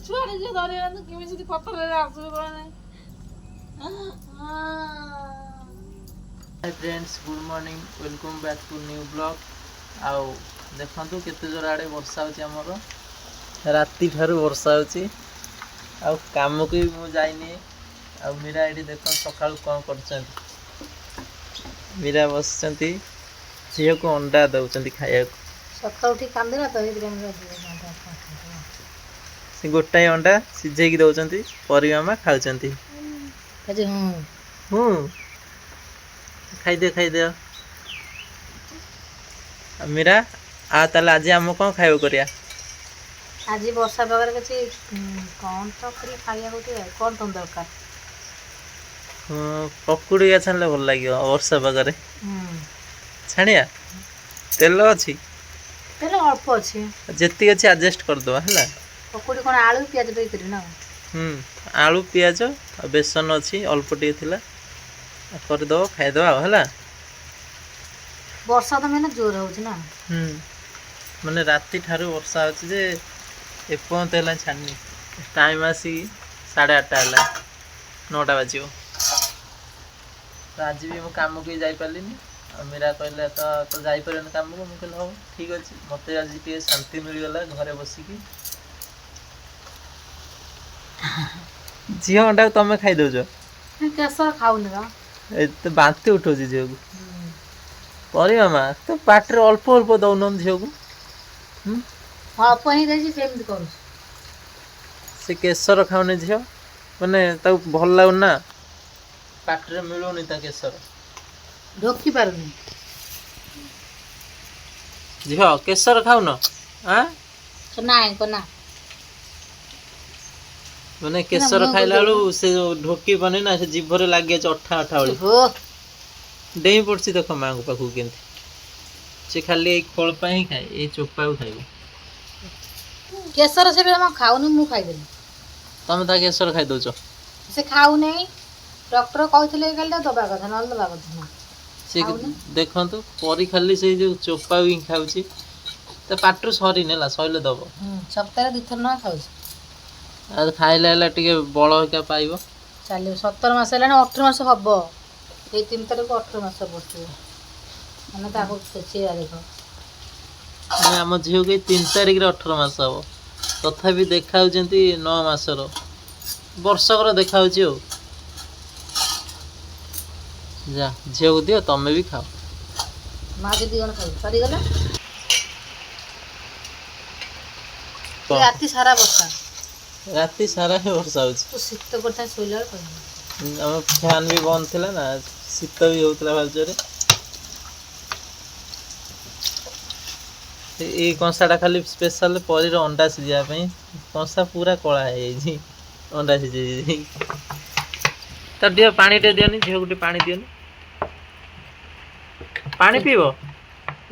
ଛୁଆଟେ ଯିଏ ଧରିଗଲା କେମିତି ପଥରରେ ଆସିବ କଣ hi friends good morning welcome back to new blog आउ देखंतु केते जोर आड़े वर्षा होची हमर राती ठारू वर्षा होची आउ काम को भी मु जाइनी आउ मीरा एठी देखो सकाळ कोन करछंती मीरा बसचंती झियो को अंडा दउचंती खाया को सकाळ उठी कांदिला तो हे दिन से गोटाई अंडा सिझे की दउचंती परिवा मा खाउचंती कजे खाई दे मीरा आ ताले आज हम कोन खाइबो करिया आज वर्षा पागर के कौन तो करी खाइया होते कौन तुम दरकार पकुड़ी का छानले भल लागियो वर्षा पागरे छानिया तेल अछि तेल अल्प अछि जेति अछि एडजस्ट कर दो हला पकुड़ी कोन आलू प्याज दे करी ना आलू प्याज बेसन अछि अल्प टे थिला कर दो खाइ दो हला वर्षा तो मैंने जोर हो ना माने राती ठारू वर्षा होची जे एपंत हला छानी टाइम आसी 8:30 हला 9टा बाजियो तो आज भी मो काम को जाई पालिनी मेरा कहले तो जाई परन काम को मु कहले हो ठीक अछि मते आज टे शांति मिल गला घरे बसी की जियो अंडा तमे खाइ दो जो कैसा खाउनी बा ए तो बांती उठो जी जियो परी मामा तो पाटरे अल्प अल्प दउनम झियो को अल्प ही देसी सेम करू से केसर खाउने झियो माने ता भल लागो ना पाटरे मिलोनी ता केसर ढोकी पारुनी झियो केसर खाउन हां नाय कोना माने केसर खाइला लु से ढोकी बने ना से जीभरे लागे अठा अठा वाली हो डेई पड़सी देखो मां को पाखु केंती से खाली ए खोल पाई खाए ए चोपा को खाइबो केसर से भी हम खाउनी मु खाइ देली तमे ता केसर खाइ दोचो से खाउ नहीं डॉक्टर कहथिले कल दबा कथा न दबा कथा ना से देखंतु परी खाली से जो चोपा भी खाउची त पाटरु सरी नेला सइले दबो सप्ताह दु थर ना खाउ आ खाइला हला टिके बळ का पाइबो चलियो 17 मास हेलाने 18 मास हबो ए 3 तारिख को 18 मास पड़तो माने ताको चेचिया देखो माने हम झियो के 3 तारिख रे 18 मास हबो तथापि देखाउ जंती 9 मास रो वर्षकर देखाउ छी ओ जा झियो दियो तमे भी खाओ मां दीदी गण खाइ सरी गला राती सारा वर्षा राती सारा है वर्षा होची तो शीत करता सोइला कोइ हम फैन भी बंद थिला ना शीत भी होतला भालजरे ए कंसाटा खाली स्पेशल परीर अंडा सिजिया पई कंसा पूरा कळा है जी अंडा सिजी त दियो पानी टे दियोनी झियो गुटी पानी दियोनी पानी पीबो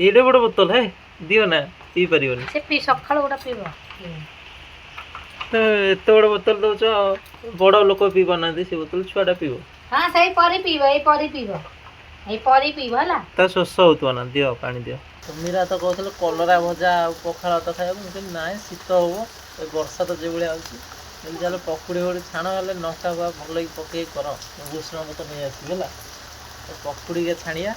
एडे बड़ बोतल है दियो ना पी परियोनी से पी सखाळ गोटा पीबो तो एते बड़ बोतल दउचो बड़ लोक पीबो ना से बोतल छुआटा पीबो हां सही परी पीबो ए परी पीबो हला ता शोष होतो ना दियो पानी दियो तो मीरा तो कहथले कलरा भजा आ पखाळ तो खाइबो मुझे नाय शीत होबो ए वर्षा तो जे बळिया होची एल जाले पकुड़ी होड़ी छाणो हले नका बा भलई पके करो भूषण मत नै आसी होला तो पकुड़ी के छाणिया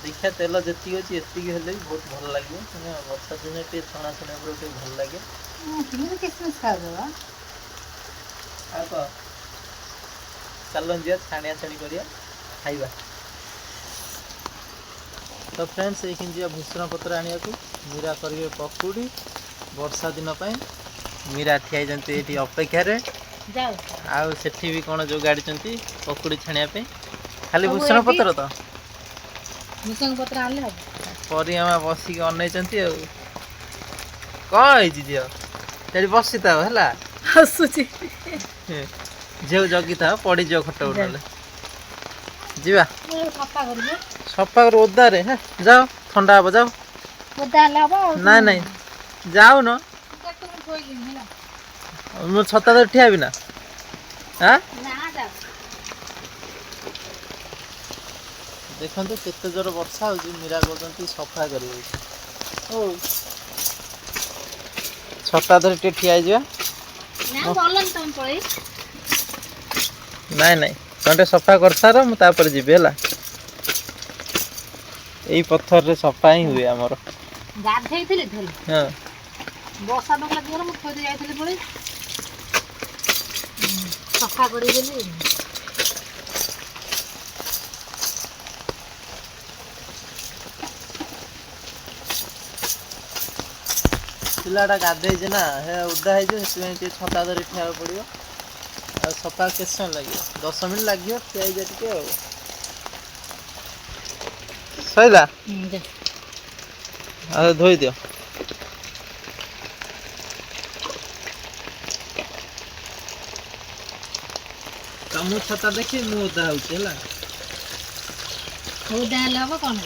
देखा तेल जेती होची एती के हले बहुत भल लागियो तने वर्षा दिन टे छणा छणे पर टे भल लागे तुम किसमिस खा दो आ को चलन जे छाणिया छणी करिया खाइबा तो फ्रेंड्स एखिन जे भूषण पत्र आनिया को मीरा करिवे पकुड़ी वर्षा दिन पई मीरा ठियाई जंती एठी अपेक्षा रे जाओ आउ सेठी भी कोन जो गाडी चंती पकुड़ी छाणिया पे खाली भूषण पत्र तो मिसंग पत्र आले परी आमा बसी के अनै चंती आ कई जियो तेरी बसी ता हला हसुची जेउ जगी था पड़ी जो खट उठले जीवा सफा करबे सफा कर ओदा रे हैं जाओ ठंडा हो जाओ ओदा लाबो ना नहीं जाओ न मो छता तो ठिया भी ना हां ना जा देखंतु केते जोर वर्षा हो मीरा कहते सफा कर छता धरी टे ठिया जा ନା ଭଲନି ତମେ ପଳେଇ ନାଇଁ ନାଇଁ ତମେ ସଫା କରିସାର ମୁଁ ତାପରେ ଯିବି ହେଲା। ଏଇ ପଥରରେ ସଫା ହିଁ ହୁଏ ଆମର। ଗାଧେଇଥିଲି ଥରେ ହଁ ବର୍ଷା ପକେଇଲା ଜୋର ମୁଁ ଥୋଇ ଦେଇ ଯାଇଥିଲି ପଳେଇ ସଫା କରିଦେଲି। ପିଲାଟା ଗାଧେଇଛି ନା ସେ ଓଦା ହେଇଯିବ, ସେଥିପାଇଁ ଟିକେ ଛତା ଧରି ଠିଆବାକୁ ପଡ଼ିବ। ଆଉ ସଫା କେତେ ସମୟ ଲାଗିବ? 10 ମିନିଟ୍ ଲାଗିବ। ଠିଆ ହେଇଯା ଟିକେ ଆଉ ସଇଲା। ଆଉ ଧୋଇ ଦିଅ। ତମ ଛତା ଦେଖି ମୁଁ ଓଦା ହଉଛି ହେଲା। ଓଦା ହେଲେ ହବ କଣ?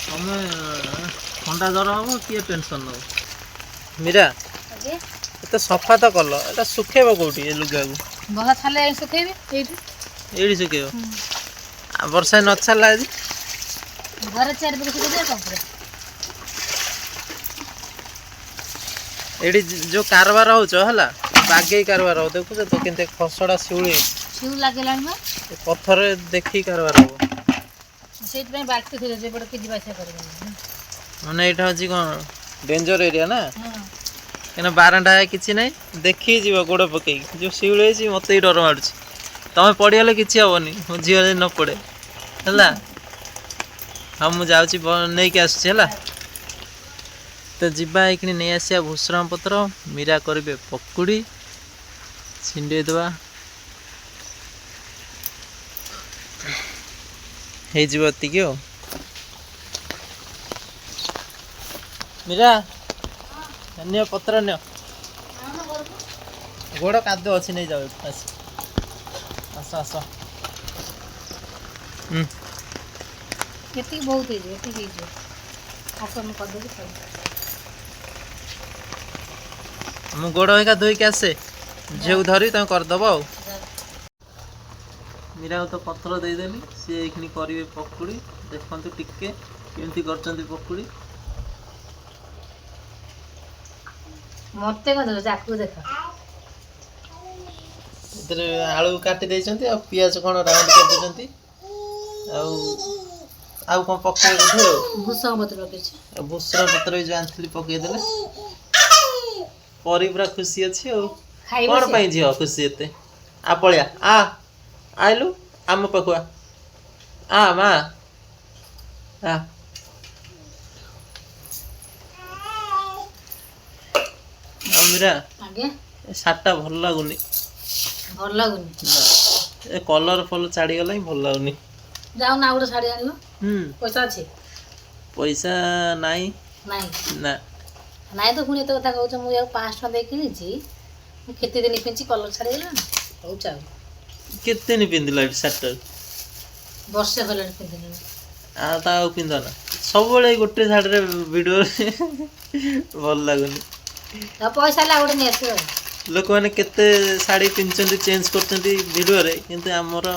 ତମେ ଥଣ୍ଡା ଜ୍ୱର ହବ, କିଏ ଟେନସନ୍ ନବ? ମୀରା ଏତେ ସଫା ତ କଲ, ଏଟା ଶୁଖେଇବ କୋଉଠି ଏ ଲୁଗାକୁ? ବର୍ଷା ଛାଡ଼ିଲେ ଯାଇ ଶୁଖେଇବି ଏଇଠି। ଏଇଠି ଶୁଖେଇବ? ଆଉ ବର୍ଷା ନ ଛାଡ଼ିଲା ଆଜି? ଘରେ ଚାରି ପଟେ ଶୁଖେଇଦେବି କଣ? ଏଇଠି ଯୋଉ କାରବାର ହଉଛ ହେଲା, ବାଗେଇ କାରବାର ହଉ। ଦେଖୁଛ ତ କେମିତି ଖସଡ଼ା ଶିଉଳି ଶିଉଳି ଲାଗିଲାଣି ବା। ପଥରରେ ଦେଖିକି କାରବାର ହବ। ସେଇଥିପାଇଁ ବାଲ୍ଟି ଥିଲେ ସେପଟେ କି ଯିବା ଆସିବା କରିବନି। ମାନେ ଏଇଟା ହଉଛି କଣ ଡେଞ୍ଜର ଏରିଆ ନା, କାହିଁକିନା ବାରଣ୍ଡା କିଛି ନାହିଁ, ଦେଖିକି ଯିବ ଗୋଡ଼ ପକେଇକି। ଯୋଉ ଶିଉଳି ହେଇଛି ମତେ ବି ଡର ମାଡୁଛି। ତମେ ପଡ଼ିଗଲେ କିଛି ହବନି, ମୋ ଝିଅ ଯଦି ନ ପଡ଼େ ହେଲା। ହଁ ମୁଁ ଯାଉଛି ନେଇକି ଆସୁଛି ହେଲା। ତ ଯିବା ଏଇଖିଣି ନେଇ ଆସିବା ଭୂଷଣ ପତ୍ର। ମୀରା କରିବେ ପକୁଡ଼ି, ଛିଣ୍ଡେଇ ଦେବା, ହେଇଯିବ ଏତିକି ଆଉ। ମୀରା ନିଅ ପତ୍ର ନିଅ, ଗୋଡ଼ କାଦୁଅ ଅଛି, ନେଇଯାଅ ଆସ ଆସ ଆସ। ଏତିକି ବହୁତ ହେଇଯିବ, ଏତିକି ହେଇଯିବ। ଆସ ମୁଁ କରିଦେବି ଖାଇବି। ମୁଁ ଗୋଡ଼ ହେକା ଧୋଇକି ଆସେ, ଝିଅକୁ ଧରି ତମେ କରିଦେବ ଆଉ। ମୀରାକୁ ତ ପତ୍ର ଦେଇଦେଲି, ସିଏ ଏଇଖିଣି କରିବେ ପକୁଡ଼ି। ଦେଖନ୍ତୁ ଟିକେ କେମିତି କରିଛନ୍ତି ପକୁଡ଼ି। ମତେ କଣ ଦେଲ, ଚାକୁ ଦେଖ। ଏଥିରେ ଆଳୁ କାଟି ଦେଇଛନ୍ତି, ଆଉ ପିଆଜ କଣ ରାଉଣ୍ଡ କରିଦେଇଛନ୍ତି, ଆଉ କଣ ପକେଇବେ ବୋଧେ ଆଉ। ଭୂଷଙ୍ଗ ପତ୍ର ପକେଇଛି। ଆଉ ଭୂଷଣ ପତ୍ର ବି ଯୋଉ ଆଣିଥିଲି ପକେଇଦେଲେ। ପରି ପୁରା ଖୁସି ଅଛି ଆଉ। କଣ ପାଇଁ ଝିଅ ଖୁସି ଏତେ? ଆ ପଳିଆ ଆ ଆଇଲୁ ଆମ ପାଖକୁ ଆ ମା ଆ। ମୀରା ଆଜ୍ଞା ଏ ଶାର୍ଟଟା ଭଲ ଲାଗୁନି। ଭଲ ଲାଗୁନି? ଏ କଲର ଫଲର ଛାଡ଼ିଗଲା ହିଁ ଭଲ ଲାଗୁନି। ଯାଉନ ଆଉ ଗୋଟେ ଶାଢ଼ୀ ଆଣିବ। ପଇସା ଅଛି? ପଇସା ନାହିଁ। ନାଇଁ ନା ନାଇଁ ତ ପୁଣି ଏତେ କଥା କହୁଛ। ମୁଁ ଆଉ 500 ଟଙ୍କା ଦେଇ କିଣିଛି, ମୁଁ କେତେ ଦିନ ପିନ୍ଧିଛି, କଲର ଛାଡ଼ିଗଲାଣି। ହଉ ଚାଉ। କେତେ ଦିନ ପିନ୍ଧିଲ ଏଇ ଶାର୍ଟଟାକୁ? ବର୍ଷେ ହେଲାଣି ପିନ୍ଧିଲିଣି। ଆଉ ତା ଆଉ ପିନ୍ଧନା, ସବୁବେଳେ ଏଇ ଗୋଟେ ଶାଢ଼ୀରେ ଭିଡ଼ିଓରେ ଭଲ ଲାଗୁନି। ଆଉ ପଇସା ହେଲେ ଆଉ ଗୋଟେ ନେଇ ଆସିବ ଆଉ। ଲୋକମାନେ କେତେ ଶାଢ଼ୀ ପିନ୍ଧୁଛନ୍ତି, ଚେଞ୍ଜ କରୁଛନ୍ତି ଭିଡ଼ିଓରେ, କିନ୍ତୁ ଆମର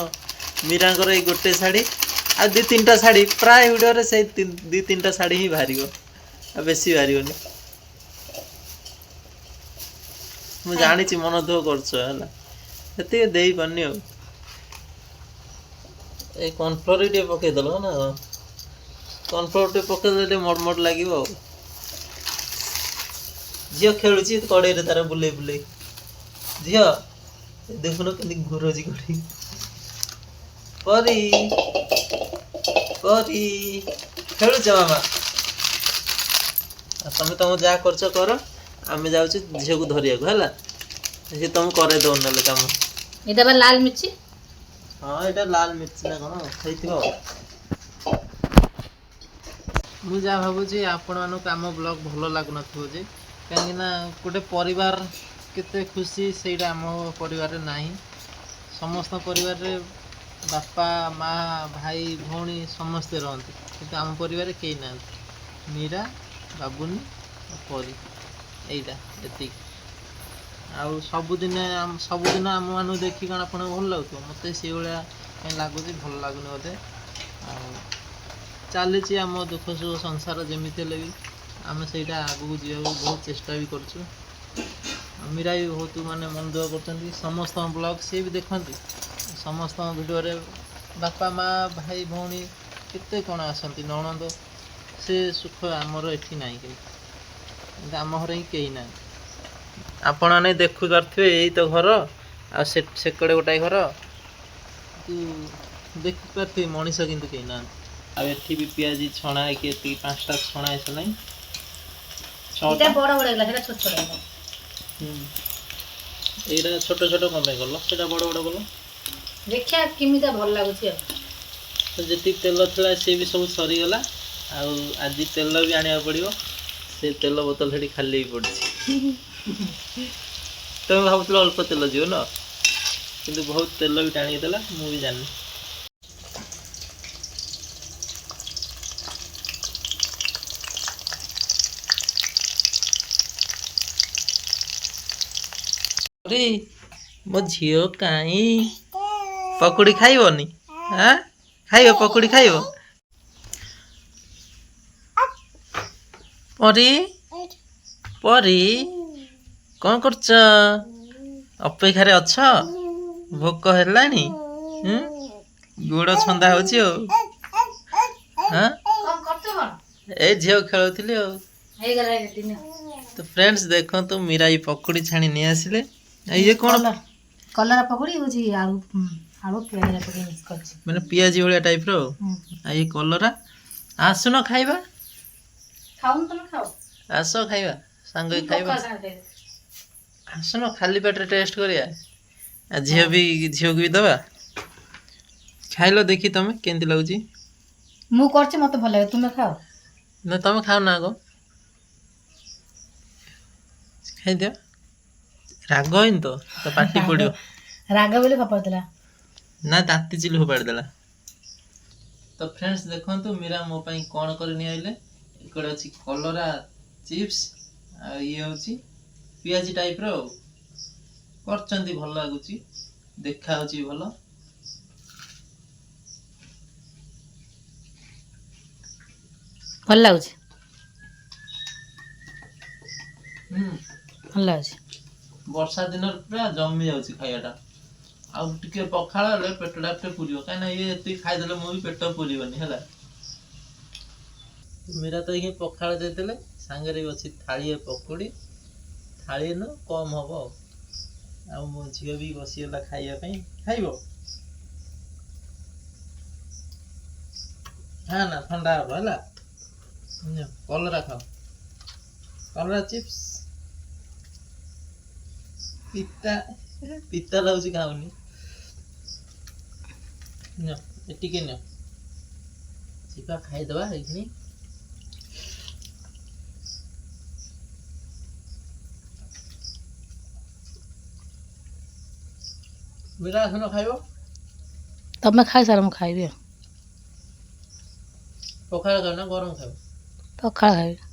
ମୀରାଙ୍କର ଏଇ ଗୋଟେ ଶାଢ଼ୀ ଆଉ 2-3ଟା ଶାଢ଼ୀ, ପ୍ରାୟ ଭିଡ଼ିଓରେ ସେଇ 2-3ଟା ଶାଢ଼ୀ ହିଁ ବାହାରିବ, ଆଉ ବେଶୀ ବାହାରିବନି। ମୁଁ ଜାଣିଛି ମନ ଦୁଃଖ କରୁଛ ହେଲା, ସେତିକି ଦେଇପାରୁନି ଆଉ। ଏଇ କର୍ଣ୍ଣଫ୍ଲୋର ଟିକେ ପକେଇଦେଲ ନା, କର୍ଣ୍ଣଫ୍ଲୋର ଟିକେ ପକେଇଦେଲେ ଟିକେ ମଡ଼ମଡ଼ ଲାଗିବ ଆଉ। ଝିଅ ଖେଳୁଛି କଡ଼େଇରେ ତାର ବୁଲେଇ ବୁଲେଇ। ଝିଅ ଦେଖୁନ କେମିତି ଘୁରୁଛି କଡ଼େଇ। ପରି ପରି ଖେଳୁଛ ମାମା? ଆଉ ତମେ ତମ ଯାହା କରୁଛ କର, ଆମେ ଯାଉଛୁ ଝିଅକୁ ଧରିବାକୁ ହେଲା। ସେ ତମକୁ କରେଇ ଦବ ନହେଲେ କାମ। ଏଇଟା ବା ଲାଲ ମିର୍ଚି। ହଁ ଏଇଟା ଲାଲ ମିର୍ଚି ନା କଣ ହେଇଥିବ। ମୁଁ ଯାହା ଭାବୁଛି ଆପଣମାନଙ୍କୁ ଆମ ବ୍ଲଗ ଭଲ ଲାଗୁନଥିବ ଯେ, କାହିଁକିନା ଗୋଟେ ପରିବାର କେତେ ଖୁସି ସେଇଟା ଆମ ପରିବାରରେ ନାହିଁ। ସମସ୍ତ ପରିବାରରେ ବାପା ମା ଭାଇ ଭଉଣୀ ସମସ୍ତେ ରହନ୍ତି, କିନ୍ତୁ ଆମ ପରିବାରରେ କେହି ନାହାନ୍ତି। ମୀରା, ବାବୁନି, ପରି, ଏଇଟା ଏତିକି। ଆଉ ସବୁଦିନ ଆମମାନଙ୍କୁ ଦେଖି କଣ ଆପଣଙ୍କୁ ଭଲ ଲାଗୁଥିବ? ମୋତେ ସେଇଭଳିଆ କାଇଁ ଲାଗୁଛି, ଭଲ ଲାଗୁନି ବୋଧେ। ଆଉ ଚାଲିଛି ଆମ ଦୁଃଖ ସୁଖ ସଂସାର, ଯେମିତି ହେଲେ ବି ଆମେ ସେଇଟା ଆଗକୁ ଯିବାକୁ ବହୁତ ଚେଷ୍ଟା ବି କରୁଛୁ। मीरा भी बहुत माने मन दुख करछन्ती समस्त ब्लॉग से भी देखंती समस्त वीडियो रे बापा माँ भाई भौणी केते कोन आसंती नणंद से सुख आमर एठी नाही के आम घर ही केही ना आपण ने देखु करथिबे एई तो घर आ से कड़े गोटाई घर तू देखि पारथि मनीष किंतु केही ना आ एठी भी पियाजी छणा के ती पांचटा छणा आइसलै এটা বড় বড় লাগলা এটা ছোট ছোট লাগলা এইটা ছোট ছোট কম পাই গলো সেটা বড় বড় গলো ଦେଖିଆ କେମିତା ଭଲ ଲାଗୁଛି ଆଉ तो जेति तेल थिला से भी सब सरी गला आ आज तेल भी आनिया पड़ियो से तेल बोतल हेडी खाली पड़छि तो भाबुतलो अल्प तेल जियो न किंतु बहुत तेल भी टाणी देला मु भी जानि अरे मो झियो काई पकोड़ी खाइबनी हां खाइबो पकोड़ी खाइबो परी परी कौन करछ अपेक्षारे अछ भोक हेलानी गोड़ छंदा होची ओ हां କଣ କରୁଛ କଣ ए झियो खेलुथिले ओ ହେଇଗଲା ଏ ଦିନ तो फ्रेंड्स देखो तो मीरा ये पकोड़ी छाणी नहीं आसिले ये कौन କଲରା ପକୁଡ଼ି ହଉଛି ଆଳୁ ପିଆଜ ପକେଇ ମିକ୍ସ କରିଛି मैंने पियाजी भलिया टाइप रो आ ये कलरा आसुन खाइबा ଖାଉନ ତମେ ଖାଅ आस खाइबा सांग खाइबा आसुन खाली पेट टेस्ट करिया आ झियो भी दबा खाइलो देखी तमे केंति लागुची ମୁଁ କରିଛି ମତେ ଭଲ ଲାଗେ ତୁମେ ଖାଅ ना तमे खाओ ना गो खाइ दियो राग होइन तो पाटी पड़ियो ରାଗ ବୋଲି ଖପାଉଥିଲା ना दाती चिली फोपाड़ देला तो फ्रेंड्स देखंतु मीरा मो पई कोन करि नि आइले इकडे अछि कलरा चिप्स आ ये होछि पियाजी टाइप रो करचंती भल लागुची देखा होछि भलो ଭଲ ଲାଗୁଛି हम ଭଲ ଲାଗୁଛି वर्षा दिन पूरा जमी जाउछि खायाटा आ टिके पखाळ ले पेटडा पे पुरियो काई ना ये एति खाइ देले मो भी पेट पुरिबनी हला मेरा तो ये पखाळ देतेले सांगे रे अछि थाळीए पकोड़ी थाळी न कम हबो आ मो झियो भी बसियला खाइया पई खाइबो हां ना ठंडा हबो हला कलरा खाओ कलरा चिप्स पिता पिता लाउची खाउनी न एटिके न सिपा खाइ दबा एखनी मेरा सुनो खाइबो ତମେ ଖାଇସାର ମୁଁ ଖାଇବି ଆଉ पखाळ खाओ ना गरम खाओ ପଖାଳ ଖାଇବି